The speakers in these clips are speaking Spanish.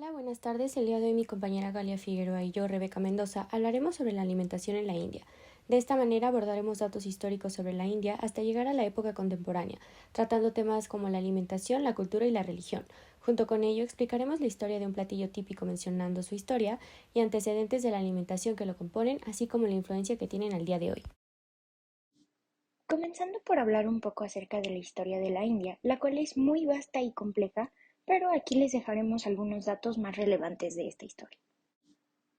Hola, buenas tardes. El día de hoy mi compañera Galia Figueroa y yo, Rebeca Mendoza, hablaremos sobre la alimentación en la India. De esta manera abordaremos datos históricos sobre la India hasta llegar a la época contemporánea, tratando temas como la alimentación, la cultura y la religión. Junto con ello explicaremos la historia de un platillo típico mencionando su historia y antecedentes de la alimentación que lo componen, así como la influencia que tienen al día de hoy. Comenzando por hablar un poco acerca de la historia de la India, la cual es muy vasta y compleja, pero aquí les dejaremos algunos datos más relevantes de esta historia.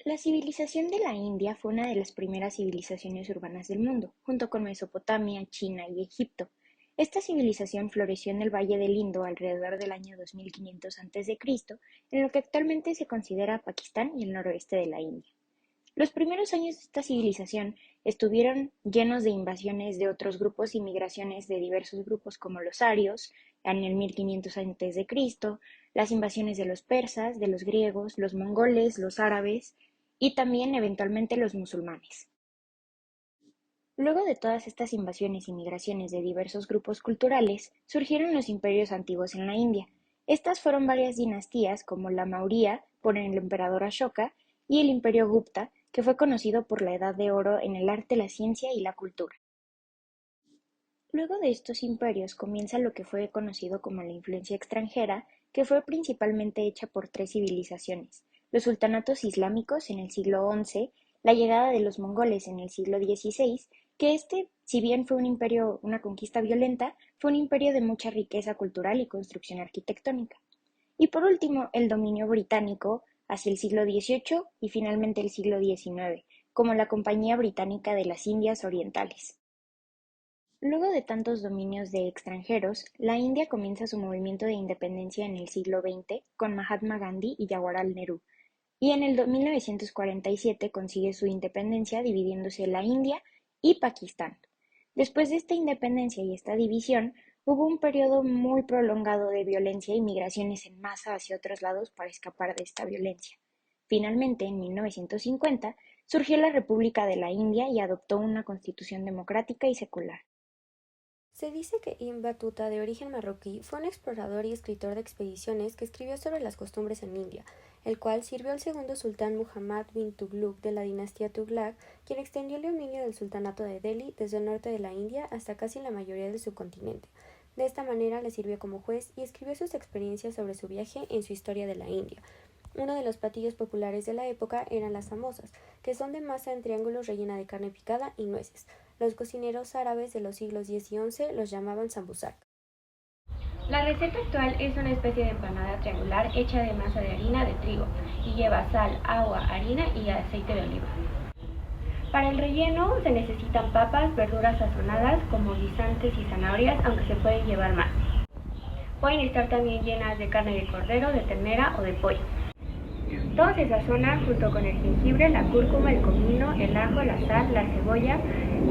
La civilización de la India fue una de las primeras civilizaciones urbanas del mundo, junto con Mesopotamia, China y Egipto. Esta civilización floreció en el Valle del Indo alrededor del año 2500 a.C., en lo que actualmente se considera Pakistán y el noroeste de la India. Los primeros años de esta civilización estuvieron llenos de invasiones de otros grupos y migraciones de diversos grupos como los arios en el 1500 a.C., las invasiones de los persas, de los griegos, los mongoles, los árabes y también eventualmente los musulmanes. Luego de todas estas invasiones y migraciones de diversos grupos culturales, surgieron los imperios antiguos en la India. Estas fueron varias dinastías como la Maurya por el emperador Ashoka y el imperio Gupta, que fue conocido por la Edad de Oro en el arte, la ciencia y la cultura. Luego de estos imperios comienza lo que fue conocido como la influencia extranjera, que fue principalmente hecha por tres civilizaciones: los sultanatos islámicos en el siglo XI, la llegada de los mongoles en el siglo XVI, que si bien fue un imperio, una conquista violenta, fue un imperio de mucha riqueza cultural y construcción arquitectónica. Y por último, el dominio británico hacia el siglo XVIII y finalmente el siglo XIX, como la Compañía Británica de las Indias Orientales. Luego de tantos dominios de extranjeros, la India comienza su movimiento de independencia en el siglo XX con Mahatma Gandhi y Jawaharlal Nehru, y en el 1947 consigue su independencia dividiéndose la India y Pakistán. Después de esta independencia y esta división, hubo un periodo muy prolongado de violencia y migraciones en masa hacia otros lados para escapar de esta violencia. Finalmente, en 1950, surgió la República de la India y adoptó una constitución democrática y secular. Se dice que Ibn Battuta, de origen marroquí, fue un explorador y escritor de expediciones que escribió sobre las costumbres en India, el cual sirvió al segundo sultán Muhammad bin Tughlaq de la dinastía Tughlaq, quien extendió el dominio del sultanato de Delhi desde el norte de la India hasta casi la mayoría del subcontinente. De esta manera le sirvió como juez y escribió sus experiencias sobre su viaje en su Historia de la India. Uno de los platillos populares de la época eran las samosas, que son de masa en triángulos rellena de carne picada y nueces. Los cocineros árabes de los siglos X y XI los llamaban sambusak. La receta actual es una especie de empanada triangular hecha de masa de harina de trigo y lleva sal, agua, harina y aceite de oliva. Para el relleno se necesitan papas, verduras sazonadas como guisantes y zanahorias, aunque se pueden llevar más. Pueden estar también llenas de carne de cordero, de ternera o de pollo. Todo se sazona junto con el jengibre, la cúrcuma, el comino, el ajo, la sal, la cebolla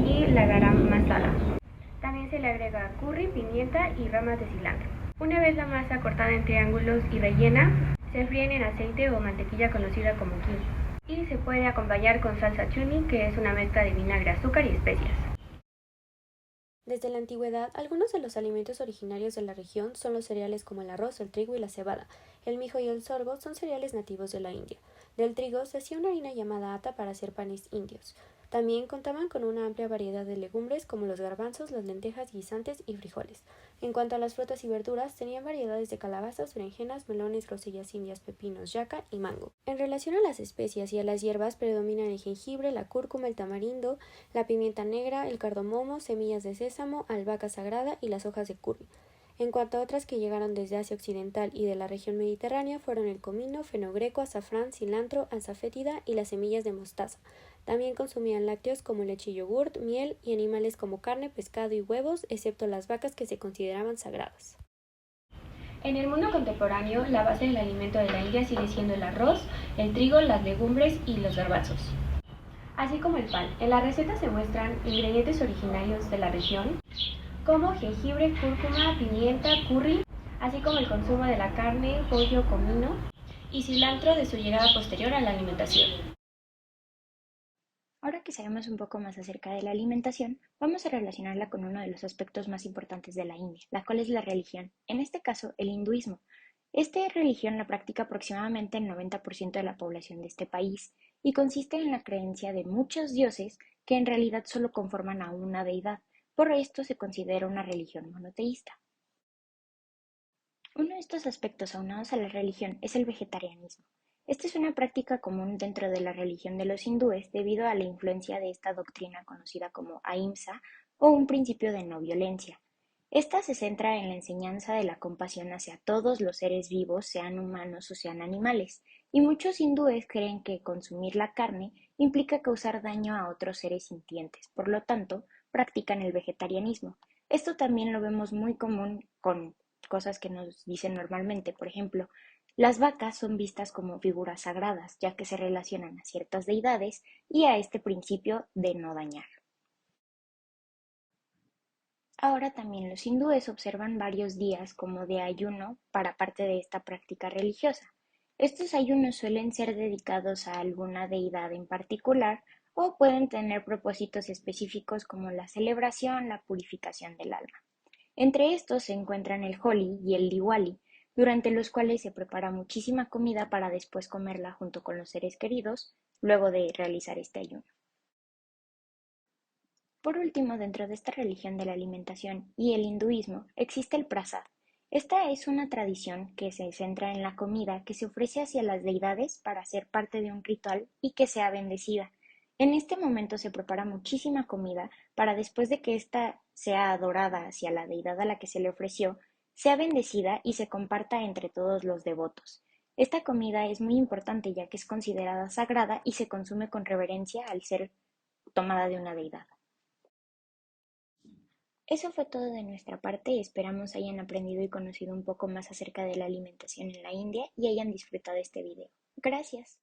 y la garam masala. También se le agrega curry, pimienta y ramas de cilantro. Una vez la masa cortada en triángulos y rellena, se fríen en aceite o mantequilla conocida como ghee. Y se puede acompañar con salsa chutney, que es una mezcla de vinagre, azúcar y especias. Desde la antigüedad, algunos de los alimentos originarios de la región son los cereales como el arroz, el trigo y la cebada. El mijo y el sorgo son cereales nativos de la India. Del trigo se hacía una harina llamada ata para hacer panes indios. También contaban con una amplia variedad de legumbres como los garbanzos, las lentejas, guisantes y frijoles. En cuanto a las frutas y verduras, tenían variedades de calabazas, berenjenas, melones, grosellas indias, pepinos, yaca y mango. En relación a las especias y a las hierbas, predominan el jengibre, la cúrcuma, el tamarindo, la pimienta negra, el cardamomo, semillas de sésamo, albahaca sagrada y las hojas de curry. En cuanto a otras que llegaron desde Asia Occidental y de la región mediterránea, fueron el comino, fenogreco, azafrán, cilantro, alzafétida y las semillas de mostaza. También consumían lácteos como leche y yogurt, miel y animales como carne, pescado y huevos, excepto las vacas que se consideraban sagradas. En el mundo contemporáneo, la base del alimento de la India sigue siendo el arroz, el trigo, las legumbres y los garbanzos, así como el pan. En la receta se muestran ingredientes originarios de la región, como jengibre, cúrcuma, pimienta, curry, así como el consumo de la carne, pollo, comino y cilantro de su llegada posterior a la alimentación. Ahora que sabemos un poco más acerca de la alimentación, vamos a relacionarla con uno de los aspectos más importantes de la India, la cual es la religión, en este caso el hinduismo. Esta religión la practica aproximadamente el 90% de la población de este país y consiste en la creencia de muchos dioses que en realidad solo conforman a una deidad. Por esto se considera una religión monoteísta. Uno de estos aspectos aunados a la religión es el vegetarianismo. Esta es una práctica común dentro de la religión de los hindúes debido a la influencia de esta doctrina conocida como ahimsa o un principio de no violencia. Esta se centra en la enseñanza de la compasión hacia todos los seres vivos, sean humanos o sean animales, y muchos hindúes creen que consumir la carne implica causar daño a otros seres sintientes, por lo tanto, practican el vegetarianismo. Esto también lo vemos muy común con cosas que nos dicen normalmente. Por ejemplo, las vacas son vistas como figuras sagradas, ya que se relacionan a ciertas deidades y a este principio de no dañar. Ahora también los hindúes observan varios días como de ayuno para parte de esta práctica religiosa. Estos ayunos suelen ser dedicados a alguna deidad en particular o pueden tener propósitos específicos como la celebración, la purificación del alma. Entre estos se encuentran el Holi y el Diwali, durante los cuales se prepara muchísima comida para después comerla junto con los seres queridos, luego de realizar este ayuno. Por último, dentro de esta religión de la alimentación y el hinduismo existe el prasad. Esta es una tradición que se centra en la comida que se ofrece hacia las deidades para ser parte de un ritual y que sea bendecida. En este momento se prepara muchísima comida para después de que ésta sea adorada hacia la deidad a la que se le ofreció, sea bendecida y se comparta entre todos los devotos. Esta comida es muy importante ya que es considerada sagrada y se consume con reverencia al ser tomada de una deidad. Eso fue todo de nuestra parte, esperamos hayan aprendido y conocido un poco más acerca de la alimentación en la India y hayan disfrutado este video. Gracias.